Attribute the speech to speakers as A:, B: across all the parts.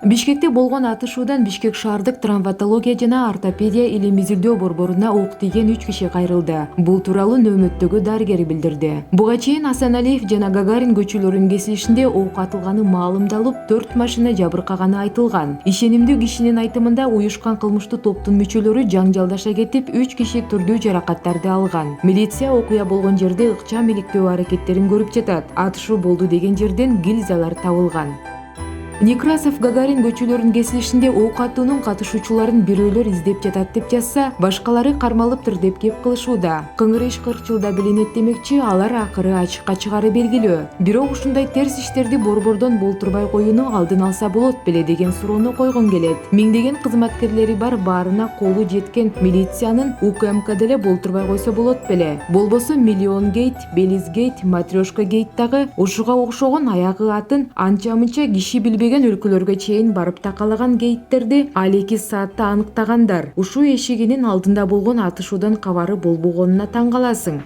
A: Бишкекте болгон атышуудан Бишкек шаардык травматология жана ортопедия илим изилдөө борборуна ок тийген 3 киши кайрылды. Бул тууралуу нөөмөттөгү дарыгер билдирди. Буга чейин Асаналиев жана Гагарин көчөлөрүнүн кесилишинде ок атылганы маалымдалып, 4 машина жабыркаганы айтылган. Ишенимдүү кишинин айтымында уюшкан кылмыштуу топтун мүчөлөрү жаңжалдаша кетип, 3 киши түрдүү жаракаттарды алган. Милиция окуя болгон жерде ыкчам иликтөө аракеттерин көрүп жатат. Атышуу болду деген жерден гильзалар табылган. Некрасов Гагарин көчөлөрүнүн кесилишинде ок атуунун катышуучуларын бирөөлөр издеп жатат деп жазса, башкалары кармалыптыр деп кеп кылышууда. Кыңгыр иш 40 жылда билинет демекчи, алар акыры ачыкка чыгары белгилүү. Бирок ушундай терс иштерди борбордон болтурбай коюуну алдын алса болот беле деген суроону койгон келет. Миңдеген кызматкерлери бар, баарына колу жеткен милициянын УКМК деле болтурбай койсо болот беле. Болбосо Миллион гейт, Белиз гейт, Матрешка гейт дагы ушуга окшогон аягы атын анча-мынча киши билбеген өлкөлөргө чейин барып такалаган гейттерди ал 2 саатта аныктагандар. Ушул эшигинин алдында болгон атышуудан кабары болбогонуна таң каласың.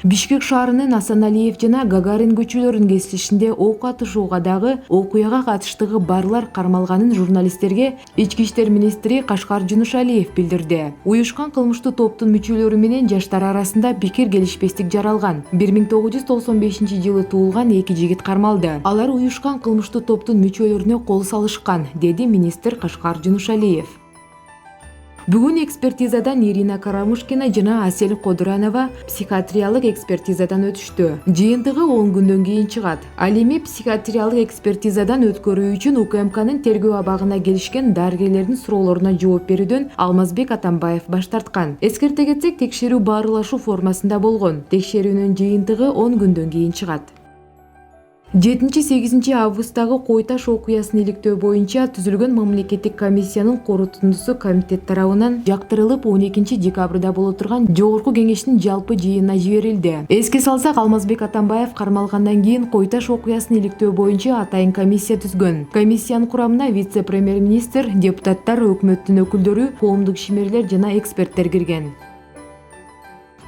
A: Бишкек шаарынын Асаналиев жана Гагарин көчөлөрүнүн кесилишинде ок атышууга дагы окуяга катыштыгы барлар кармалганын журналисттерге Ички иштер министри Кашкар Жунушалиев билдирди. Уюшкан кылмыштуу топтун мүчөлөрү менен жаштар арасында пикир келишпестик жаралган. 1995-жылы туулган 2 жигит кармалды. Алар уюшкан кылмыштуу топтун мүчөлөрүнө кол салышкан, деди министр Кашкар Жунушалиев. Бүгүн экспертизадан Ирина Карамушкина жана Асель Кодуранова психиатриялык экспертизадан өтүштү. Жыйынтыгы 10 күндөн кийин чыгат. Ал эми психиатриялык экспертизадан өткөрүү үчүн УКМКнын тергөө абагына келишкен дарыгерлердин суроолоруна жооп берүүдөн Алмазбек Атамбаев баш тарткан. Эскерте кетсек, текшерүү баарылашуу формасында болгон. Текшерүүнүн жыйынтыгы 10 күндөн кийин чыгат. 7-8 августтагы Кой Таш окуясын иликтөө боюнча түзүлгөн мамлекеттик комиссиянын корутундусу комитет тарабынан жактырылып 12 декабрда боло турган Жогорку кеңештин жалпы жыйынына жиберилди. Эске салсак, Алмазбек Атамбаев кармалгандан кийин Кой Таш окуясын иликтөө боюнча атайын комиссия түзгөн. Комиссиянын курамына вице-премьер-министр, депутаттар, өкмөттүн өкүлдөрү, коомдук ишмерлер жана эксперттер кирген.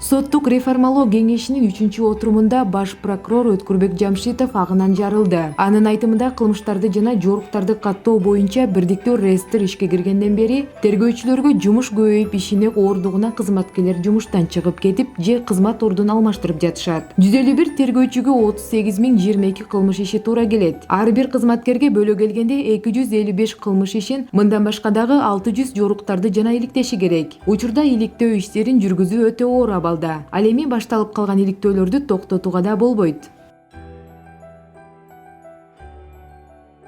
A: Соттук реформалоо кеңешинин 3-отурумунда баш прокурор Өткүрбек Жамшитов агынан жарылды. Анын айтымында кылмыштарды жана жоруктарды каттоо боюнча бирдиктүү реестр ишке киргенден бери тергөөчүлөргө жумуш көбөйүп, ишине оордугуна кызматкерлер жумуштан чыгып кетип же кызмат ордун алмаштырып жатышат. 151 тергөөчүгө 38.022 кылмыш иши туура келет. Ар бир кызматкерге бөлө келгенде 255 кылмыш ишин, мындан башка дагы 600 жоруктарды жана иликтеши керек. Учурда иликтөө иштерин жүргүзүү өтө оор абалда. Ал эми башталып калган иликтөөлөрдү токтотууга да болбойт.